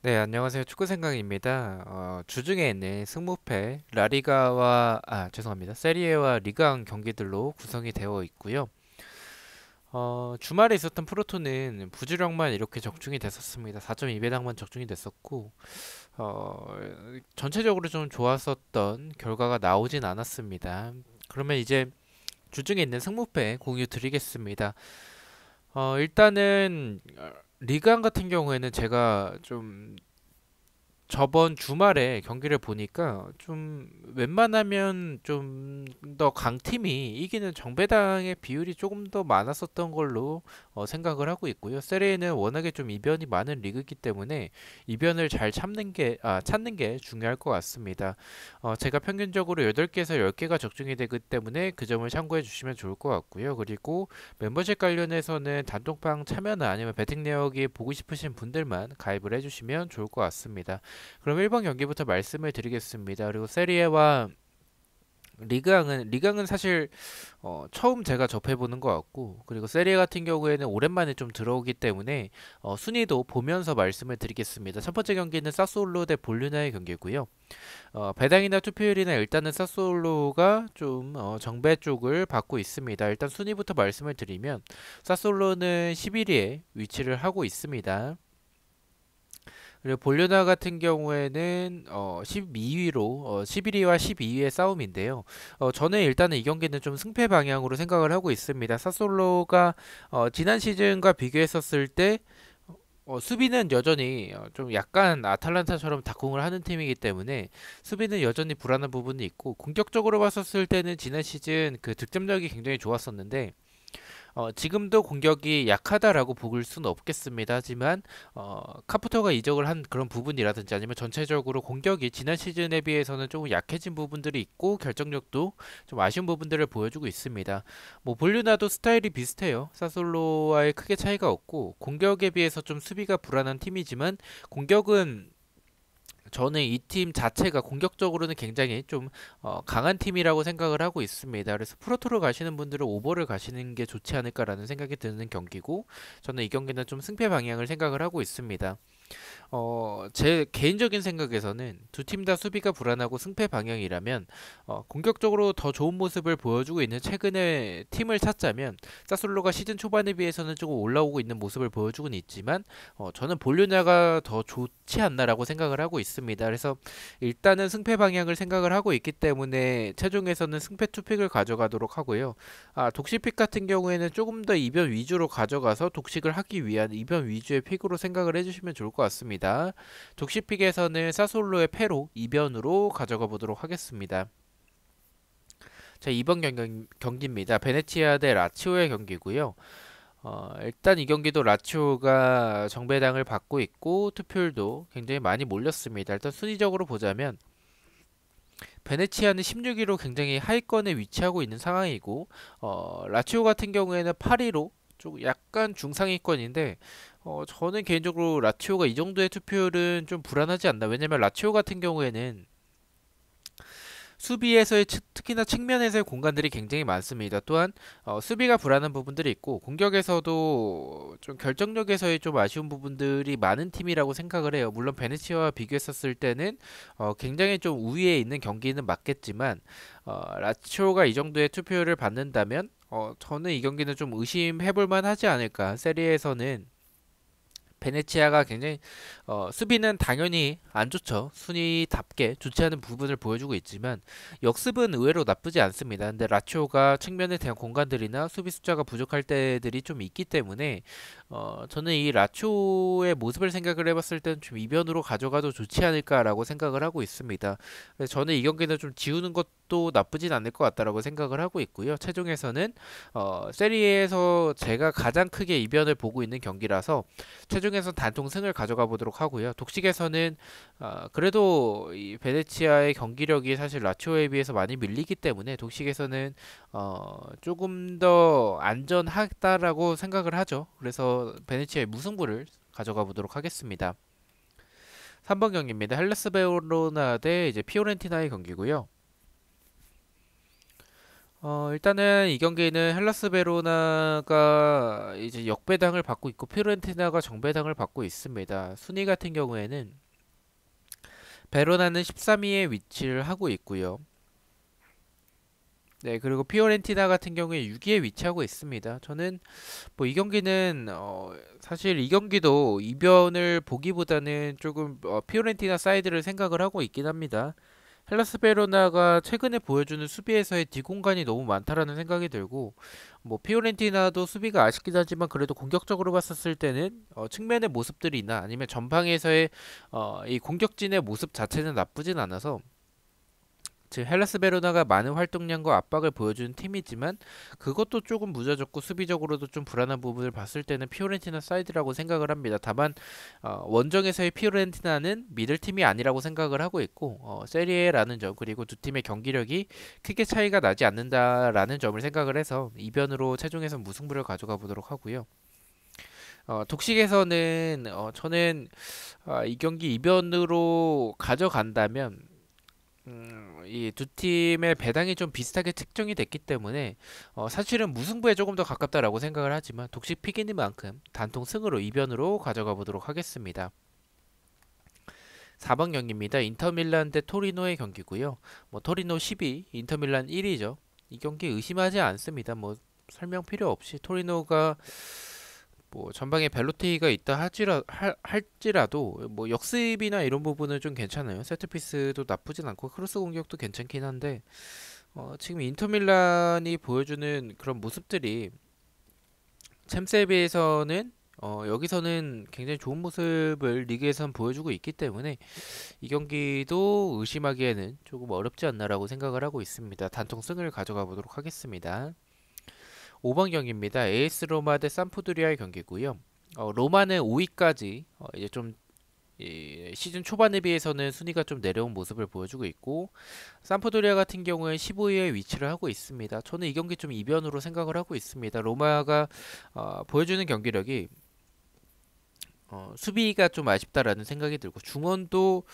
네, 안녕하세요. 축구생각입니다. 주중에 있는 승무패 라리가와 죄송합니다. 세리에와 리강 경기들로 구성이 되어 있고요. 주말에 있었던 프로토는 부주력만 이렇게 적중이 됐었습니다. 4.2배당만 적중이 됐었고, 어, 전체적으로 좀 좋았었던 결과가 나오진 않았습니다. 그러면 이제 주중에 있는 승무패 공유 드리겠습니다. 일단은 리강 같은 경우에는 제가 좀 저번 주말에 경기를 보니까 좀 웬만하면 좀 더 강팀이 이기는 정배당의 비율이 조금 더 많았었던 걸로 생각을 하고 있고요. 세리에는 워낙에 좀 이변이 많은 리그이기 때문에 이변을 잘 찾는 게 중요할 것 같습니다. 제가 평균적으로 8개에서 10개가 적중이 되기 때문에 그 점을 참고해 주시면 좋을 것 같고요. 그리고 멤버십 관련해서는 단톡방 참여나 아니면 베팅 내역이 보고 싶으신 분들만 가입을 해주시면 좋을 것 같습니다. 그럼 1번 경기부터 말씀을 드리겠습니다. 그리고 세리에와 리강은 사실 처음 제가 접해보는 것 같고, 그리고 세리에 같은 경우에는 오랜만에 좀 들어오기 때문에 순위도 보면서 말씀을 드리겠습니다. 첫 번째 경기는 사스올로 대 볼류나의 경기고요. 배당이나 투표율이나 일단은 사스올로가 좀 정배 쪽을 받고 있습니다. 일단 순위부터 말씀을 드리면 사스올로는 11위에 위치를 하고 있습니다. 그리고 볼료나 같은 경우에는 12위로 11위와 12위의 싸움인데요. 저는 일단은 이 경기는 좀 승패 방향으로 생각을 하고 있습니다. 사솔로가 지난 시즌과 비교했었을 때 수비는 여전히 좀 약간 아탈란타처럼 다공을 하는 팀이기 때문에 수비는 여전히 불안한 부분이 있고, 공격적으로 봤었을 때는 지난 시즌 그 득점력이 굉장히 좋았었는데 지금도 공격이 약하다라고 볼 수는 없겠습니다. 하지만 카프터가 이적을 한 그런 부분이라든지 아니면 전체적으로 공격이 지난 시즌에 비해서는 조금 약해진 부분들이 있고 결정력도 좀 아쉬운 부분들을 보여주고 있습니다. 뭐 볼류나도 스타일이 비슷해요. 사솔로와의 크게 차이가 없고 공격에 비해서 좀 수비가 불안한 팀이지만 공격은 저는 이 팀 자체가 공격적으로는 굉장히 좀 강한 팀이라고 생각을 하고 있습니다. 그래서 프로토로 가시는 분들은 오버를 가시는 게 좋지 않을까라는 생각이 드는 경기고, 저는 이 경기는 좀 승패 방향을 생각을 하고 있습니다. 제 개인적인 생각에서는 두 팀 다 수비가 불안하고 승패 방향이라면 공격적으로 더 좋은 모습을 보여주고 있는 최근의 팀을 찾자면 사솔로가 시즌 초반에 비해서는 조금 올라오고 있는 모습을 보여주고는 있지만 저는 볼류냐가 더 좋지 않나라고 생각을 하고 있습니다. 그래서 일단은 승패 방향을 생각을 하고 있기 때문에 최종에서는 승패 투픽을 가져가도록 하고요. 독식픽 같은 경우에는 조금 더 이변 위주로 가져가서 독식을 하기 위한 이변 위주의 픽으로 생각을 해주시면 좋을 것 같습니다. 독식픽에서는 사솔로의 패로 이변으로 가져가 보도록 하겠습니다. 자, 이번 경기입니다. 베네치아 대 라치오의 경기고요. 일단 이 경기도 라치오가 정배당을 받고 있고 투표율도 굉장히 많이 몰렸습니다. 일단 순위적으로 보자면 베네치아는 16위로 굉장히 하위권에 위치하고 있는 상황이고 라치오 같은 경우에는 8위로 좀 약간 중상위권인데 저는 개인적으로 라치오가 이 정도의 투표율은 좀 불안하지 않나. 왜냐면 라치오 같은 경우에는 수비에서의 특히나 측면에서의 공간들이 굉장히 많습니다. 또한 수비가 불안한 부분들이 있고 공격에서도 좀 결정력에서의 좀 아쉬운 부분들이 많은 팀이라고 생각을 해요. 물론 베네치아와 비교했었을 때는 굉장히 좀 우위에 있는 경기는 맞겠지만 라치오가 이 정도의 투표율을 받는다면 저는 이 경기는 좀 의심해볼 만하지 않을까. 세리에서는 베네치아가 굉장히 수비는 당연히 안 좋죠. 순위답게 좋지 않은 부분을 보여주고 있지만 역습은 의외로 나쁘지 않습니다. 근데 라치오가 측면에 대한 공간들이나 수비 숫자가 부족할 때들이 좀 있기 때문에 저는 이 라치오의 모습을 생각을 해봤을 때는 좀 이변으로 가져가도 좋지 않을까라고 생각을 하고 있습니다. 그래서 저는 이 경기는 좀 지우는 것도 나쁘진 않을 것 같다라고 생각을 하고 있고요. 최종에서는 세리에에서 제가 가장 크게 이변을 보고 있는 경기라서 최종에서 단통승을 가져가 보도록 하고요. 독식에서는 그래도 이 베네치아의 경기력이 사실 라치오에 비해서 많이 밀리기 때문에 독식에서는 조금 더 안전하다라고 생각을 하죠. 그래서 베네치아의 무승부를 가져가 보도록 하겠습니다. 3번 경기입니다. 헬라스 베로나 대 이제 피오렌티나의 경기고요. 일단은 이 경기는 헬라스 베로나가 이제 역배당을 받고 있고 피오렌티나가 정배당을 받고 있습니다. 순위 같은 경우에는 베로나는 13위에 위치를 하고 있고요. 네, 그리고 피오렌티나 같은 경우에 6위에 위치하고 있습니다. 저는 뭐 이 경기는 사실 이 경기도 이변을 보기보다는 조금 피오렌티나 사이드를 생각을 하고 있긴 합니다. 헬라스 베로나가 최근에 보여주는 수비에서의 뒷공간이 너무 많다라는 생각이 들고 뭐 피오렌티나도 수비가 아쉽긴 하지만 그래도 공격적으로 봤었을 때는 측면의 모습들이나 아니면 전방에서의 이 공격진의 모습 자체는 나쁘진 않아서 즉 헬라스 베로나가 많은 활동량과 압박을 보여주는 팀이지만 그것도 조금 무자졌고 수비적으로도 좀 불안한 부분을 봤을 때는 피오렌티나 사이드라고 생각을 합니다. 다만 원정에서의 피오렌티나는 미들 팀이 아니라고 생각을 하고 있고 세리에라는 점 그리고 두 팀의 경기력이 크게 차이가 나지 않는다라는 점을 생각을 해서 이변으로 최종에서 무승부를 가져가 보도록 하고요. 독식에서는 저는 이 경기 이변으로 가져간다면 이 두 팀의 배당이 좀 비슷하게 측정이 됐기 때문에 사실은 무승부에 조금 더 가깝다라고 생각을 하지만 독식 픽이니만큼 단통 승으로 이변으로 가져가 보도록 하겠습니다. 4번 경기입니다. 인터밀란 대 토리노의 경기고요. 뭐 토리노 10위, 인터밀란 1위죠. 이 경기 의심하지 않습니다. 뭐 설명 필요 없이 토리노가 뭐 전방에 벨로테이가 있다 할지라도 뭐 역습이나 이런 부분은 좀 괜찮아요. 세트피스도 나쁘진 않고 크로스 공격도 괜찮긴 한데 지금 인터밀란이 보여주는 그런 모습들이 챔스에 비해서는 여기서는 굉장히 좋은 모습을 리그에선 보여주고 있기 때문에 이 경기도 의심하기에는 조금 어렵지 않나라고 생각을 하고 있습니다. 단통 승을 가져가 보도록 하겠습니다. 5번 경기입니다. AS 로마 대 삼프도리아의 경기고요. 로마는 5위까지 이제 좀 시즌 초반에 비해서는 순위가 좀 내려온 모습을 보여주고 있고 삼프도리아 같은 경우에 15위에 위치를 하고 있습니다. 저는 이 경기 좀 이변으로 생각을 하고 있습니다. 로마가 보여주는 경기력이 수비가 좀 아쉽다라는 생각이 들고 중원도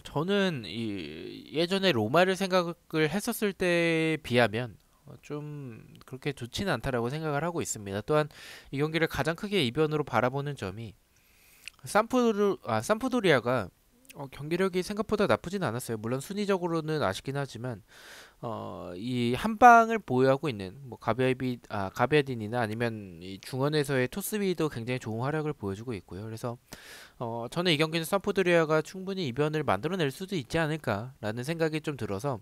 저는 예전에 로마를 생각을 했었을 때에 비하면 좀 그렇게 좋지는 않다라고 생각을 하고 있습니다. 또한 이 경기를 가장 크게 이변으로 바라보는 점이 삼프도리아가 경기력이 생각보다 나쁘진 않았어요. 물론 순위적으로는 아쉽긴 하지만 이 한 방을 보유하고 있는 뭐 가비아딘이나 아니면 이 중원에서의 토스비도 굉장히 좋은 활약을 보여주고 있고요. 그래서 저는 이 경기는 삼프도리아가 충분히 이변을 만들어낼 수도 있지 않을까라는 생각이 좀 들어서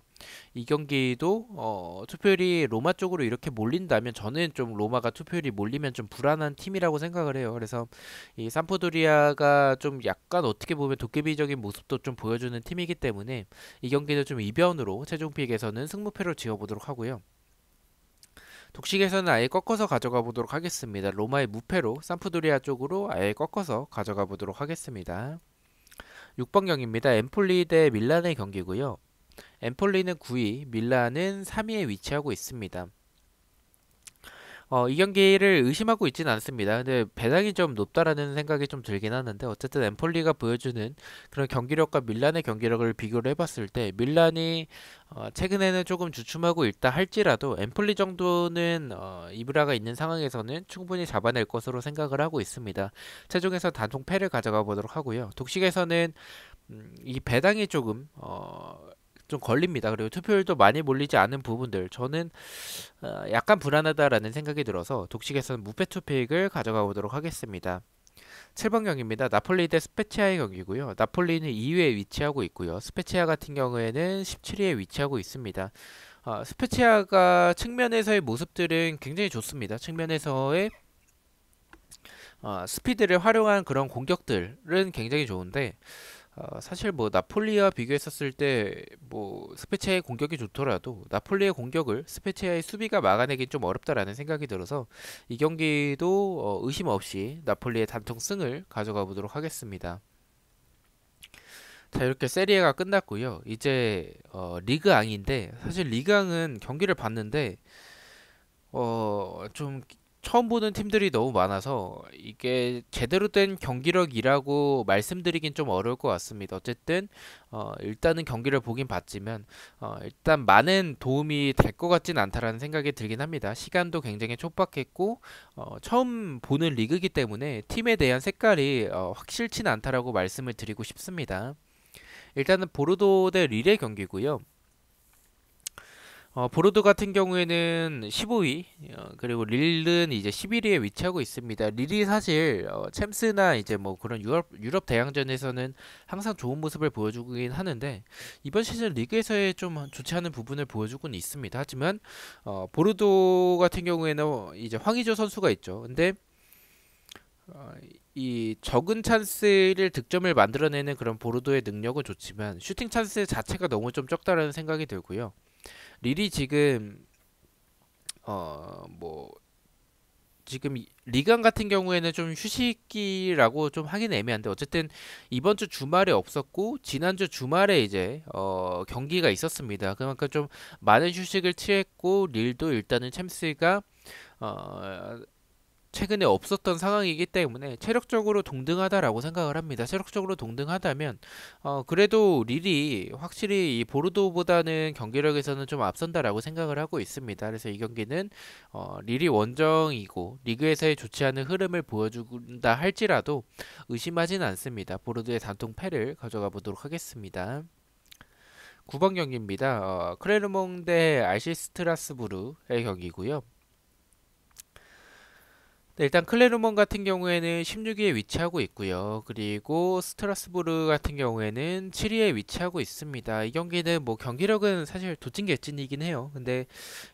이 경기도 투표율이 로마 쪽으로 이렇게 몰린다면 저는 좀 로마가 투표율이 몰리면 좀 불안한 팀이라고 생각을 해요. 그래서 이 삼프도리아가 좀 약간 어떻게 보면 도깨비적인 모습도 좀 보여주는 팀이기 때문에 이 경기는 좀 이변으로 최종 픽에서는 승무패로 지어보도록 하고요. 독식에서는 아예 꺾어서 가져가 보도록 하겠습니다. 로마의 무패로 삼프도리아 쪽으로 아예 꺾어서 가져가 보도록 하겠습니다. 6번 경기입니다. 엠폴리 대 밀란의 경기고요. 엠폴리는 9위, 밀란은 3위에 위치하고 있습니다. 이 경기를 의심하고 있지는 않습니다. 근데 배당이 좀 높다라는 생각이 좀 들긴 하는데 어쨌든 엠폴리가 보여주는 그런 경기력과 밀란의 경기력을 비교를 해봤을 때 밀란이 최근에는 조금 주춤하고 있다 할지라도 엠폴리 정도는 이브라가 있는 상황에서는 충분히 잡아낼 것으로 생각을 하고 있습니다. 최종에서 단통 패를 가져가 보도록 하고요. 독식에서는 이 배당이 조금 좀 걸립니다. 그리고 투표율도 많이 몰리지 않은 부분들 저는 약간 불안하다라는 생각이 들어서 독식에서는 무패 투픽을 가져가 보도록 하겠습니다. 7번 경기입니다. 나폴리 대 스페치아의 경기고요. 나폴리는 2위에 위치하고 있고요. 스페치아 같은 경우에는 17위에 위치하고 있습니다. 스페치아가 측면에서의 모습들은 굉장히 좋습니다. 측면에서의 스피드를 활용한 그런 공격들은 굉장히 좋은데 사실 뭐 나폴리와 비교했었을 때 뭐 스페치아의 공격이 좋더라도 나폴리의 공격을 스페치아의 수비가 막아내긴 좀 어렵다라는 생각이 들어서 이 경기도 의심 없이 나폴리의 단통 승을 가져가 보도록 하겠습니다. 자, 이렇게 세리에가 끝났고요. 이제 리그앙인데 사실 리그앙은 경기를 봤는데 좀 처음 보는 팀들이 너무 많아서 이게 제대로 된 경기력이라고 말씀드리긴 좀 어려울 것 같습니다. 어쨌든 일단은 경기를 보긴 봤지만 일단 많은 도움이 될 것 같진 않다라는 생각이 들긴 합니다. 시간도 굉장히 촉박했고 처음 보는 리그이기 때문에 팀에 대한 색깔이 확실치는 않다라고 말씀을 드리고 싶습니다. 일단은 보르도 대 릴의 경기고요. 보르도 같은 경우에는 15위, 그리고 릴은 이제 11위에 위치하고 있습니다. 릴이 사실 챔스나 이제 뭐 그런 유럽 대항전에서는 항상 좋은 모습을 보여주긴 하는데 이번 시즌 리그에서의 좀 좋지 않은 부분을 보여주고는 있습니다. 하지만 보르도 같은 경우에는 이제 황의조 선수가 있죠. 근데 이 적은 찬스를 득점을 만들어내는 그런 보르도의 능력은 좋지만 슈팅 찬스 자체가 너무 좀 적다라는 생각이 들고요. 릴이 지금 뭐 지금 리강 같은 경우에는 좀 휴식기라고 좀 하긴 애매한데 어쨌든 이번 주 주말에 없었고 지난주 주말에 이제 경기가 있었습니다. 그만큼 좀 많은 휴식을 취했고 릴도 일단은 챔스가 어, 최근에 없었던 상황이기 때문에 체력적으로 동등하다라고 생각을 합니다. 체력적으로 동등하다면 그래도 릴이 확실히 이 보르도보다는 경기력에서는 좀 앞선다라고 생각을 하고 있습니다. 그래서 이 경기는 릴이 원정이고 리그에서의 좋지 않은 흐름을 보여준다 할지라도 의심하지는 않습니다. 보르도의 단통 패를 가져가 보도록 하겠습니다. 9번 경기입니다. 크레르몽 대 RC 스트라스부르의 경기고요. 네, 일단 클레르몬 같은 경우에는 16위에 위치하고 있고요. 그리고 스트라스부르 같은 경우에는 7위에 위치하고 있습니다. 이 경기는 뭐 경기력은 사실 도찐개찐이긴 해요. 근데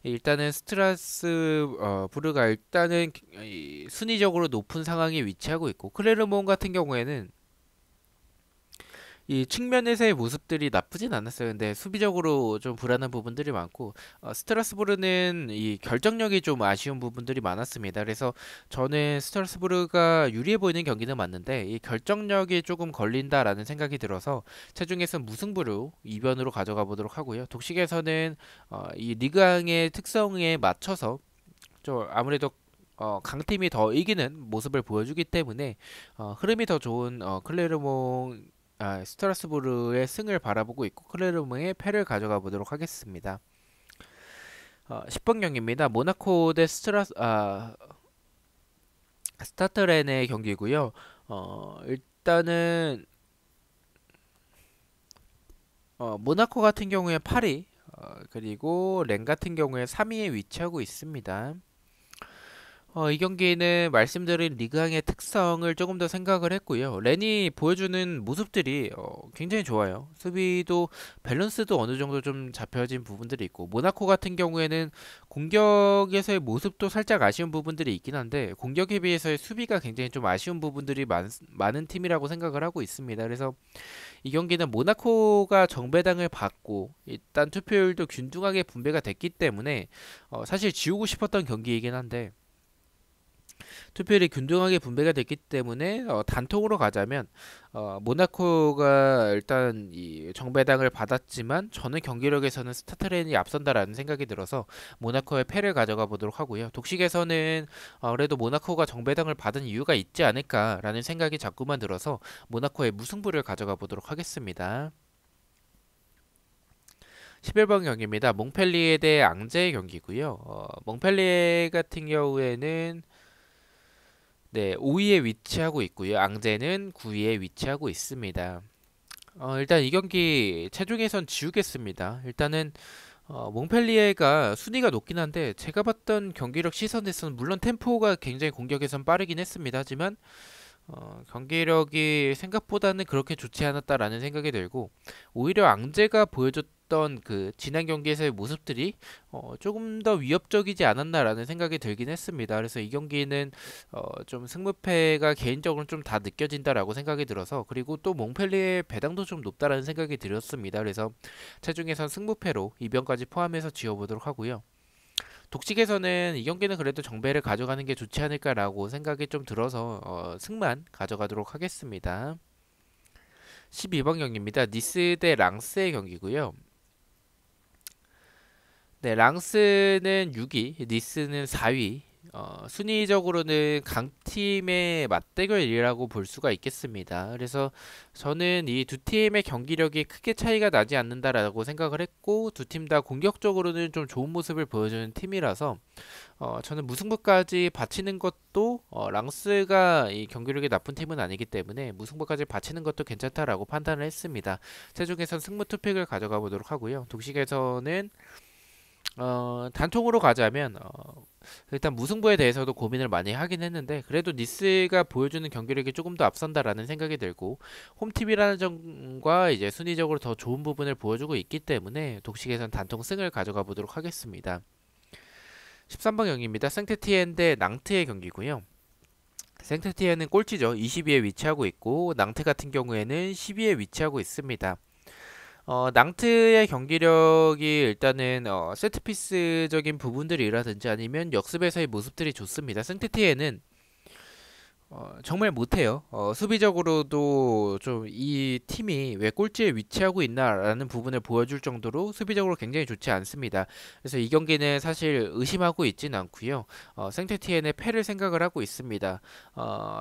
일단은 스트라스부르가 일단은 순위적으로 높은 상황에 위치하고 있고 클레르몬 같은 경우에는 이 측면에서의 모습들이 나쁘진 않았어요. 근데 수비적으로 좀 불안한 부분들이 많고 스트라스부르는 이 결정력이 좀 아쉬운 부분들이 많았습니다. 그래서 저는 스트라스부르가 유리해 보이는 경기는 맞는데 이 결정력이 조금 걸린다라는 생각이 들어서 체중에서 무승부로 이변으로 가져가 보도록 하고요. 독식에서는 이 리그왕의 특성에 맞춰서 좀 아무래도 강팀이 더 이기는 모습을 보여주기 때문에 흐름이 더 좋은 클레르몽 스트라스부르의 승을 바라보고 있고 클레르몽의 패를 가져가 보도록 하겠습니다. 10번 경기입니다. 모나코 대 스타트렌의 경기고요. 일단은 모나코 같은 경우에 8위, 그리고 렌 같은 경우에 3위에 위치하고 있습니다. 이 경기는 말씀드린 리그왕의 특성을 조금 더 생각을 했고요. 렌이 보여주는 모습들이 굉장히 좋아요. 수비도 밸런스도 어느 정도 좀 잡혀진 부분들이 있고 모나코 같은 경우에는 공격에서의 모습도 살짝 아쉬운 부분들이 있긴 한데 공격에 비해서의 수비가 굉장히 좀 아쉬운 부분들이 많은 팀이라고 생각을 하고 있습니다. 그래서 이 경기는 모나코가 정배당을 받고 일단 투표율도 균등하게 분배가 됐기 때문에 사실 지우고 싶었던 경기이긴 한데 투표율이 균등하게 분배가 됐기 때문에 단통으로 가자면 모나코가 일단 이 정배당을 받았지만 저는 경기력에서는 스타트렌이 앞선다라는 생각이 들어서 모나코의 패를 가져가 보도록 하고요. 독식에서는 그래도 모나코가 정배당을 받은 이유가 있지 않을까라는 생각이 자꾸만 들어서 모나코의 무승부를 가져가 보도록 하겠습니다. 11번 경기입니다. 몽펠리에 대 앙제의 경기고요. 몽펠리에 같은 경우에는 네, 5위에 위치하고 있고요. 앙제는 9위에 위치하고 있습니다. 일단 이 경기 체중에선 지우겠습니다. 일단은 몽펠리에가 순위가 높긴 한데 제가 봤던 경기력 시선에서는 물론 템포가 굉장히 공격에선 빠르긴 했습니다. 하지만 경기력이 생각보다는 그렇게 좋지 않았다라는 생각이 들고 오히려 앙제가 보여줬던 그 지난 경기에서의 모습들이 조금 더 위협적이지 않았나라는 생각이 들긴 했습니다. 그래서 이 경기는 좀 승무패가 개인적으로 좀 다 느껴진다라고 생각이 들어서 그리고 또 몽펠리의 배당도 좀 높다라는 생각이 들었습니다. 그래서 체중에선 승무패로 이변까지 포함해서 지어보도록 하고요. 독식에서는 이 경기는 그래도 정배를 가져가는 게 좋지 않을까라고 생각이 좀 들어서 승만 가져가도록 하겠습니다. 12번 경기입니다. 니스 대 랑스의 경기고요. 네, 랑스는 6위, 니스는 4위. 순위적으로는 강팀의 맞대결이라고 볼 수가 있겠습니다. 그래서 저는 이 두 팀의 경기력이 크게 차이가 나지 않는다라고 생각을 했고, 두 팀 다 공격적으로는 좀 좋은 모습을 보여주는 팀이라서 저는 무승부까지 바치는 것도 랑스가 이 경기력이 나쁜 팀은 아니기 때문에 무승부까지 바치는 것도 괜찮다라고 판단을 했습니다. 최종에선 승부 투픽을 가져가 보도록 하고요. 독식에서는 단통으로 가자면 일단 무승부에 대해서도 고민을 많이 하긴 했는데, 그래도 니스가 보여주는 경기력이 조금 더 앞선다라는 생각이 들고, 홈팀이라는 점과 이제 순위적으로 더 좋은 부분을 보여주고 있기 때문에 독식에선 단통 승을 가져가 보도록 하겠습니다. 13번 경기입니다. 생테티엔 대 낭트의 경기고요. 생테티엔은 꼴찌죠. 20위에 위치하고 있고, 낭트 같은 경우에는 10위에 위치하고 있습니다. 낭트의 경기력이 일단은 세트피스적인 부분들이라든지 아니면 역습에서의 모습들이 좋습니다. 생테티엔은 정말 못해요. 수비적으로도 좀 이 팀이 왜 꼴찌에 위치하고 있나라는 부분을 보여줄 정도로 수비적으로 굉장히 좋지 않습니다. 그래서 이 경기는 사실 의심하고 있진 않고요. 생테티엔의 패를 생각을 하고 있습니다.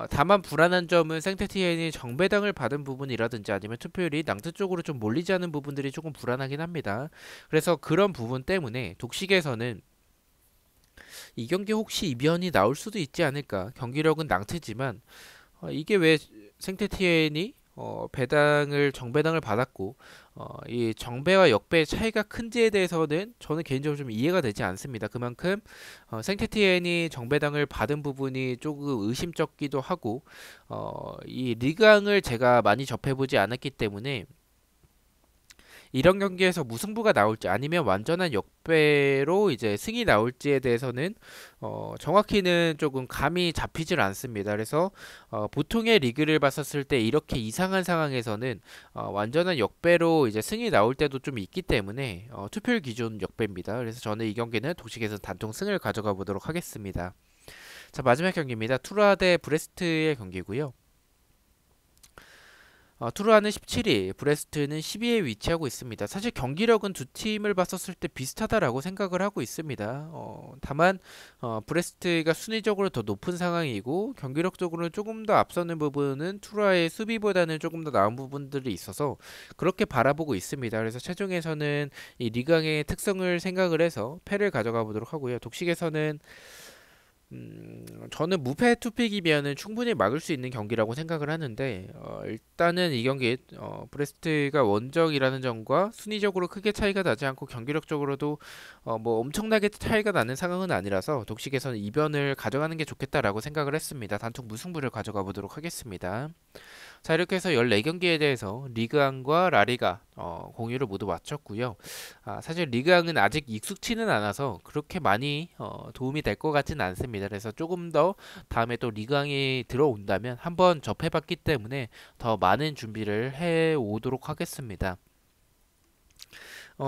다만 불안한 점은 생테티엔이 정배당을 받은 부분이라든지 아니면 투표율이 낭트 쪽으로 좀 몰리지 않은 부분들이 조금 불안하긴 합니다. 그래서 그런 부분 때문에 독식에서는 이 경기 혹시 이변이 나올 수도 있지 않을까. 경기력은 낭트지만 이게 왜 생테티엔이 배당을 정배당을 받았고 이 정배와 역배의 차이가 큰지에 대해서는 저는 개인적으로 좀 이해가 되지 않습니다. 그만큼 생테티엔이 정배당을 받은 부분이 조금 의심쩍기도 하고 이 리강을 제가 많이 접해보지 않았기 때문에 이런 경기에서 무승부가 나올지 아니면 완전한 역배로 이제 승이 나올지에 대해서는 정확히는 조금 감이 잡히질 않습니다. 그래서 보통의 리그를 봤었을 때 이렇게 이상한 상황에서는 완전한 역배로 이제 승이 나올 때도 좀 있기 때문에 투표율 기준 역배입니다. 그래서 저는 이 경기는 독식에서 단통 승을 가져가 보도록 하겠습니다. 자, 마지막 경기입니다. 투라 대 브레스트의 경기고요. 투르아는 17위, 브레스트는 12위에 위치하고 있습니다. 사실 경기력은 두 팀을 봤었을 때 비슷하다라고 생각을 하고 있습니다. 다만 브레스트가 순위적으로 더 높은 상황이고 경기력적으로는 조금 더 앞서는 부분은 투르아의 수비보다는 조금 더 나은 부분들이 있어서 그렇게 바라보고 있습니다. 그래서 최종에서는 이 리강의 특성을 생각을 해서 패를 가져가 보도록 하고요. 독식에서는 저는 무패 투픽이면은 충분히 막을 수 있는 경기라고 생각을 하는데 일단은 이 경기 브레스트가 원정이라는 점과 순위적으로 크게 차이가 나지 않고 경기력적으로도 뭐 엄청나게 차이가 나는 상황은 아니라서 독식에서는 이변을 가져가는 게 좋겠다라고 생각을 했습니다. 단통 무승부를 가져가 보도록 하겠습니다. 자, 이렇게 해서 14경기에 대해서 리그왕과 라리가 공유를 모두 마쳤고요. 사실 리그왕은 아직 익숙치는 않아서 그렇게 많이 도움이 될 것 같지는 않습니다. 그래서 조금 더 다음에 또 리그왕이 들어온다면 한번 접해봤기 때문에 더 많은 준비를 해 오도록 하겠습니다.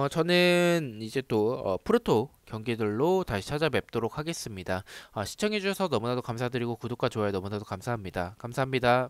저는 이제 또 프로토 경기들로 다시 찾아뵙도록 하겠습니다. 시청해주셔서 너무나도 감사드리고 구독과 좋아요 너무나도 감사합니다. 감사합니다.